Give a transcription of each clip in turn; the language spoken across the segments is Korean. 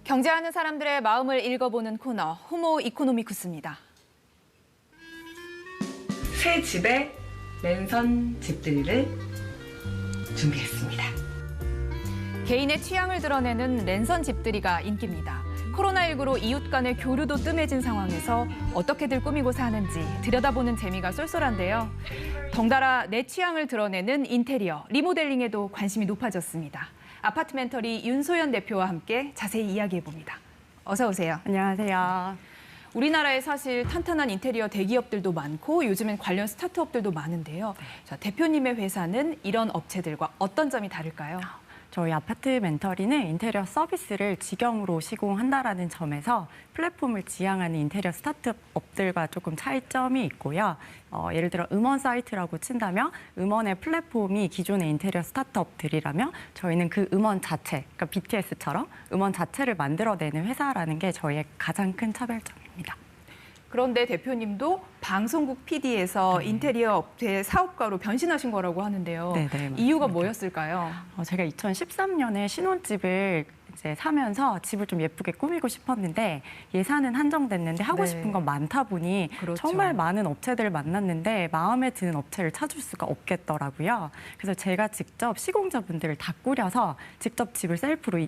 경제하는 사람들의 마음을 읽어보는 코너 호모 이코노미쿠스입니다. 새 집에 랜선 집들이를 준비했습니다. 개인의 취향을 드러내는 랜선 집들이가 인기입니다. 코로나19로 이웃 간의 교류도 뜸해진 상황에서 어떻게들 꾸미고 사는지 들여다보는 재미가 쏠쏠한데요. 덩달아 내 취향을 드러내는 인테리어, 리모델링에도 관심이 높아졌습니다. 아파트멘터리 윤소연 대표와 함께 자세히 이야기해봅니다. 어서 오세요. 안녕하세요. 우리나라에 사실 탄탄한 인테리어 대기업들도 많고 요즘엔 관련 스타트업들도 많은데요. 자, 대표님의 회사는 이런 업체들과 어떤 점이 다를까요? 저희 아파트멘터리는 인테리어 서비스를 직영으로 시공한다라는 점에서 플랫폼을 지향하는 인테리어 스타트업들과 조금 차이점이 있고요. 예를 들어 음원 사이트라고 친다면 음원의 플랫폼이 기존의 인테리어 스타트업들이라면 저희는 그 음원 자체, 그러니까 BTS처럼 음원 자체를 만들어내는 회사라는 게 저희의 가장 큰 차별점입니다. 그런데 대표님도 방송국 PD에서 인테리어 업체 사업가로 변신하신 거라고 하는데요. 네네, 이유가 뭐였을까요? 제가 2013년에 신혼집을 이제 사면서 집을 좀 예쁘게 꾸미고 싶었는데 예산은 한정됐는데 하고 싶은 건 많다 보니 그렇죠. 정말 많은 업체들을 만났는데 마음에 드는 업체를 찾을 수가 없겠더라고요. 그래서 제가 직접 시공자분들을 다 꾸려서 직접 집을 셀프로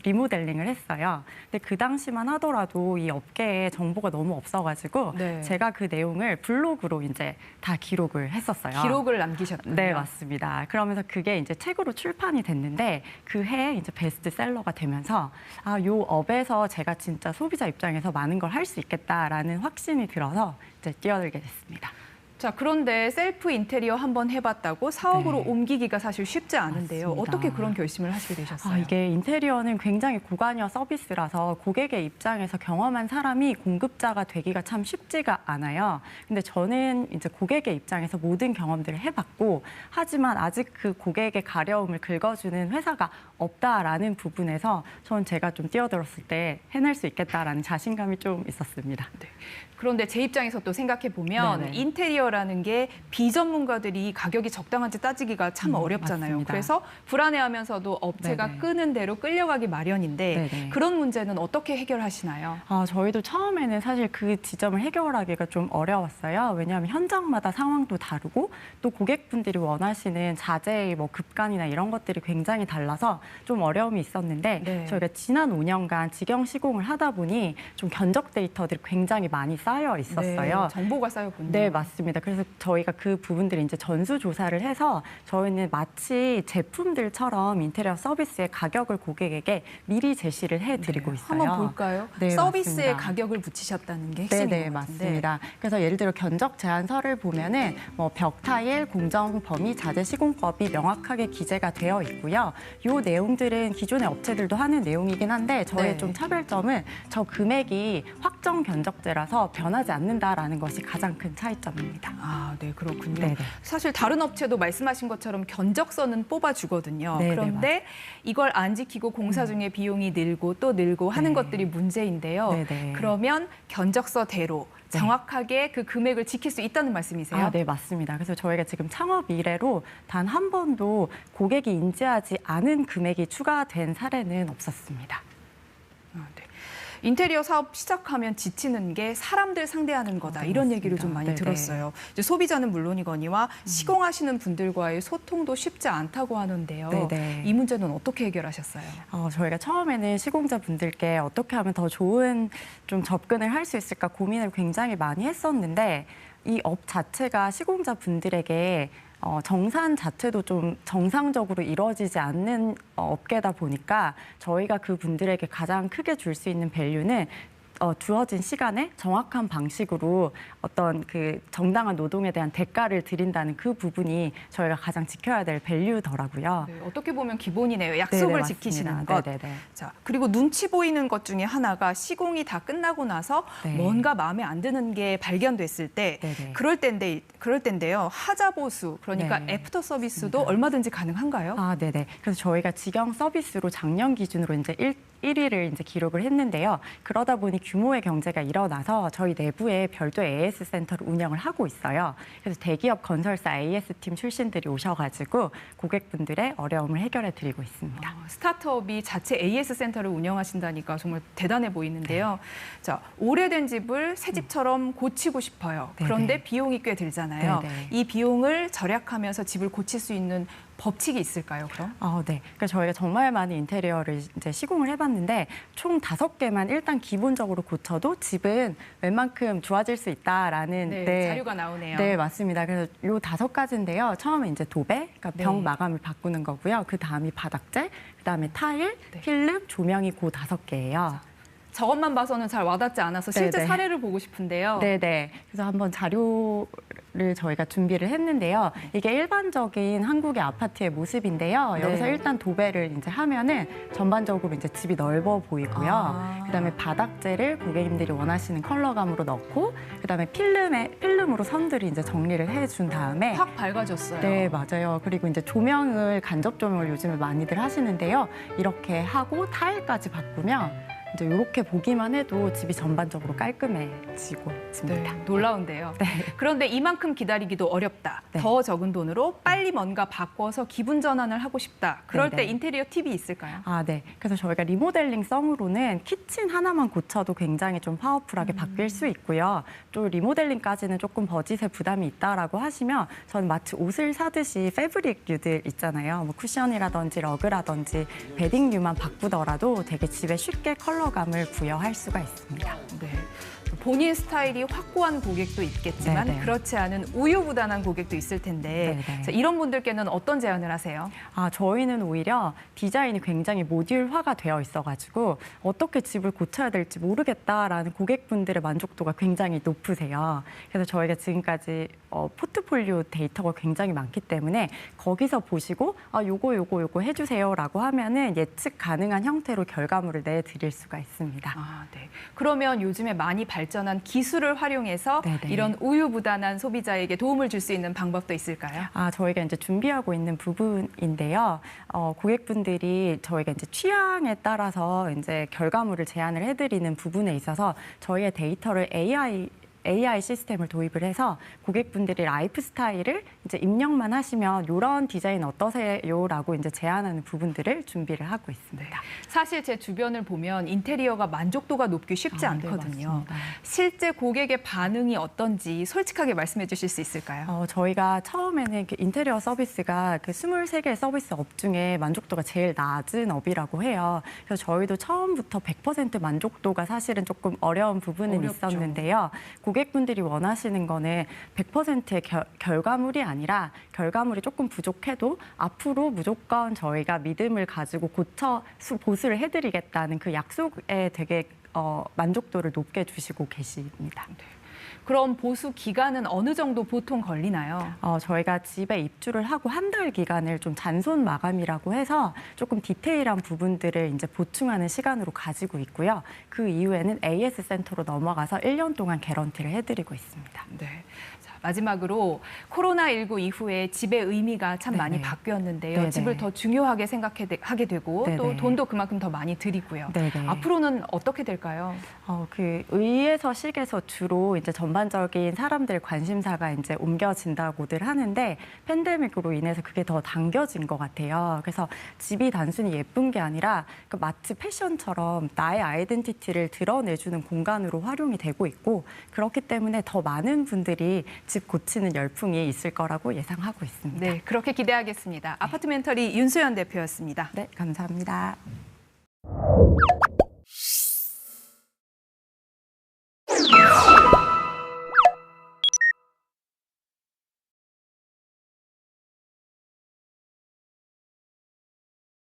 리모델링을 했어요. 근데 그 당시만 하더라도 이 업계에 정보가 너무 없어가지고 제가 그 내용을 블로그로 이제 다 기록을 했었어요. 기록을 남기셨군요. 네, 맞습니다. 그러면서 그게 이제 책으로 출판이 됐는데 그 해에 이제 베스트셀러가 되면서 요 업에서 제가 진짜 소비자 입장에서 많은 걸 할 수 있겠다라는 확신이 들어서 이제 뛰어들게 됐습니다. 자, 그런데 셀프 인테리어 한번 해봤다고 사업으로 옮기기가 사실 쉽지 않은데요. 맞습니다. 어떻게 그런 결심을 하시게 되셨어요? 이게 인테리어는 굉장히 고관여 서비스라서 고객의 입장에서 경험한 사람이 공급자가 되기가 참 쉽지가 않아요. 근데 저는 이제 고객의 입장에서 모든 경험들을 해봤고 하지만 아직 그 고객의 가려움을 긁어주는 회사가 없다라는 부분에서 저는 제가 좀 뛰어들었을 때 해낼 수 있겠다라는 자신감이 좀 있었습니다. 네. 그런데 제 입장에서 또 생각해보면 인테리어라는 게 비전문가들이 가격이 적당한지 따지기가 참 어렵잖아요. 맞습니다. 그래서 불안해하면서도 업체가 끄는 대로 끌려가기 마련인데 그런 문제는 어떻게 해결하시나요? 저희도 처음에는 사실 그 지점을 해결하기가 좀 어려웠어요. 왜냐하면 현장마다 상황도 다르고 또 고객분들이 원하시는 자재의 뭐 급간이나 이런 것들이 굉장히 달라서 좀 어려움이 있었는데 저희가 지난 5년간 직영 시공을 하다 보니 좀 견적 데이터들이 굉장히 많이 쌓여 있었어요. 정보가 쌓였군요. 네, 맞습니다. 그래서 저희가 그 부분들을 이제 전수조사를 해서 저희는 마치 제품들처럼 인테리어 서비스의 가격을 고객에게 미리 제시를 해드리고 있어요. 한번 볼까요? 네, 서비스에 맞습니다. 가격을 붙이셨다는 게 핵심인 것 같은데. 맞습니다. 그래서 예를 들어 견적 제안서를 보면은 뭐 벽 타일, 공정 범위, 자재 시공법이 명확하게 기재가 되어 있고요. 이 내용들은 기존의 업체들도 하는 내용이긴 한데 저의 좀 차별점은 저 금액이 확정 견적제라서 변하지 않는다라는 것이 가장 큰 차이점입니다. 네, 그렇군요. 네네. 사실 다른 업체도 말씀하신 것처럼 견적서는 뽑아주거든요. 네네, 그런데 이걸 안 지키고 공사 중에 비용이 늘고 또 늘고 하는 것들이 문제인데요. 네네. 그러면 견적서대로 정확하게 그 금액을 지킬 수 있다는 말씀이세요? 네, 맞습니다. 그래서 저희가 지금 창업 이래로 단 한 번도 고객이 인지하지 않은 금액이 추가된 사례는 없었습니다. 네. 인테리어 사업 시작하면 지치는 게 사람들 상대하는 거다. 이런 맞습니다. 얘기를 좀 많이 네네. 들었어요. 이제 소비자는 물론이거니와 시공하시는 분들과의 소통도 쉽지 않다고 하는데요. 네네. 이 문제는 어떻게 해결하셨어요? 저희가 처음에는 시공자분들께 어떻게 하면 더 좋은 좀 접근을 할 수 있을까 고민을 굉장히 많이 했었는데 이 업 자체가 시공자분들에게 정산 자체도 좀 정상적으로 이루어지지 않는 업계다 보니까 저희가 그 분들에게 가장 크게 줄 수 있는 밸류는 주어진 시간에 정확한 방식으로 어떤 그 정당한 노동에 대한 대가를 드린다는 그 부분이 저희가 가장 지켜야 될 밸류더라고요. 네, 어떻게 보면 기본이네요. 약속을 네네, 지키시는 맞습니다. 것. 네네네. 자, 그리고 눈치 보이는 것 중에 하나가 시공이 다 끝나고 나서 뭔가 마음에 안 드는 게 발견됐을 때 네네. 그럴 때인데요. 하자 보수, 그러니까 애프터 서비스도 얼마든지 가능한가요? 네네. 그래서 저희가 직영 서비스로 작년 기준으로 이제 1위를 이제 기록을 했는데요. 그러다 보니 규모의 경제가 일어나서 저희 내부에 별도 AS 센터를 운영을 하고 있어요. 그래서 대기업 건설사 AS 팀 출신들이 오셔가지고 고객분들의 어려움을 해결해 드리고 있습니다. 스타트업이 자체 AS 센터를 운영하신다니까 정말 대단해 보이는데요. 자, 오래된 집을 새 집처럼 고치고 싶어요. 네네. 그런데 비용이 꽤 들잖아요. 네네. 이 비용을 절약하면서 집을 고칠 수 있는 법칙이 있을까요, 그럼? 네. 그러니까 저희가 정말 많은 인테리어를 이제 시공을 해봤는데 총 5개만 일단 기본적으로 고쳐도 집은 웬만큼 좋아질 수 있다라는 네, 자료가 나오네요. 네, 맞습니다. 그래서 요 5가지인데요. 처음에 이제 도배, 그러니까 네. 벽 마감을 바꾸는 거고요. 그 다음이 바닥재, 그 다음에 타일, 네. 필름, 조명이 그 5개예요. 저것만 봐서는 잘 와닿지 않아서 실제 네네. 사례를 보고 싶은데요. 네네. 그래서 한번 자료를 저희가 준비를 했는데요. 이게 일반적인 한국의 아파트의 모습인데요. 네. 여기서 일단 도배를 이제 하면은 전반적으로 이제 집이 넓어 보이고요. 아. 그다음에 바닥재를 고객님들이 원하시는 컬러감으로 넣고, 그다음에 필름으로 선들을 이제 정리를 해준 다음에. 확 밝아졌어요. 네, 맞아요. 그리고 이제 조명을 간접 조명을 요즘에 많이들 하시는데요. 이렇게 하고 타일까지 바꾸면 이제 이렇게 보기만 해도 집이 전반적으로 깔끔해지고 있습니다. 네, 놀라운데요. 그런데 이만큼 기다리기도 어렵다. 네. 더 적은 돈으로 빨리 뭔가 바꿔서 기분 전환을 하고 싶다. 그럴 네네. 때 인테리어 팁이 있을까요? 네. 그래서 저희가 리모델링성으로는 키친 하나만 고쳐도 굉장히 좀 파워풀하게 바뀔 수 있고요. 또 리모델링까지는 조금 버짓의 부담이 있다라고 하시면 저는 마치 옷을 사듯이 패브릭류들 있잖아요. 뭐 쿠션이라든지 러그라든지 베딩류만 바꾸더라도 되게 집에 쉽게 컬러감을 부여할 수가 있습니다. 네. 본인 스타일이 확고한 고객도 있겠지만 네네. 그렇지 않은 우유부단한 고객도 있을 텐데 네네. 자, 이런 분들께는 어떤 제안을 하세요? 저희는 오히려 디자인이 굉장히 모듈화가 되어 있어가지고 어떻게 집을 고쳐야 될지 모르겠다라는 고객분들의 만족도가 굉장히 높으세요. 그래서 저희가 지금까지 포트폴리오 데이터가 굉장히 많기 때문에 거기서 보시고 요거 해주세요라고 하면은 예측 가능한 형태로 결과물을 내드릴 수가 있습니다. 네. 그러면 요즘에 많이 발전한 기술을 활용해서 네네. 이런 우유부단한 소비자에게 도움을 줄 수 있는 방법도 있을까요? 저희가 이제 준비하고 있는 부분인데요. 고객분들이 저희가 이제 취향에 따라서 이제 결과물을 제안을 해드리는 부분에 있어서 저희의 데이터를 AI 시스템을 도입을 해서 고객분들이 라이프 스타일을 이제 입력만 하시면 이런 디자인 어떠세요라고 이제 제안하는 부분들을 준비를 하고 있습니다. 사실 제 주변을 보면 인테리어가 만족도가 높기 쉽지 네, 않거든요. 맞습니다. 실제 고객의 반응이 어떤지 솔직하게 말씀해 주실 수 있을까요? 저희가 처음에는 그 인테리어 서비스가 그 23개 서비스 업 중에 만족도가 제일 낮은 업이라고 해요. 그래서 저희도 처음부터 100% 만족도가 사실은 조금 어려운 부분은 어렵죠. 있었는데요. 고객분들이 원하시는 거는 100%의 결과물이 아니라 결과물이 조금 부족해도 앞으로 무조건 저희가 믿음을 가지고 보수를 해드리겠다는 그 약속에 되게 만족도를 높게 주시고 계십니다. 그럼 보수 기간은 어느 정도 보통 걸리나요? 저희가 집에 입주를 하고 한 달 기간을 좀 잔손 마감이라고 해서 조금 디테일한 부분들을 이제 보충하는 시간으로 가지고 있고요. 그 이후에는 AS 센터로 넘어가서 1년 동안 개런티를 해드리고 있습니다. 네. 자, 마지막으로 코로나19 이후에 집의 의미가 참 많이 네네. 바뀌었는데요. 네네. 집을 더 중요하게 생각하게 되고 또 네네. 돈도 그만큼 더 많이 들이고요. 네네. 앞으로는 어떻게 될까요? 그 의에서 식에서 주로 이제 전반적인 사람들의 관심사가 이제 옮겨진다고들 하는데 팬데믹으로 인해서 그게 더 당겨진 것 같아요. 그래서 집이 단순히 예쁜 게 아니라 마치 패션처럼 나의 아이덴티티를 드러내주는 공간으로 활용이 되고 있고 그렇기 때문에 더 많은 분들이 집 고치는 열풍이 있을 거라고 예상하고 있습니다. 네, 그렇게 기대하겠습니다. 아파트멘터리 윤수연 대표였습니다. 네, 감사합니다.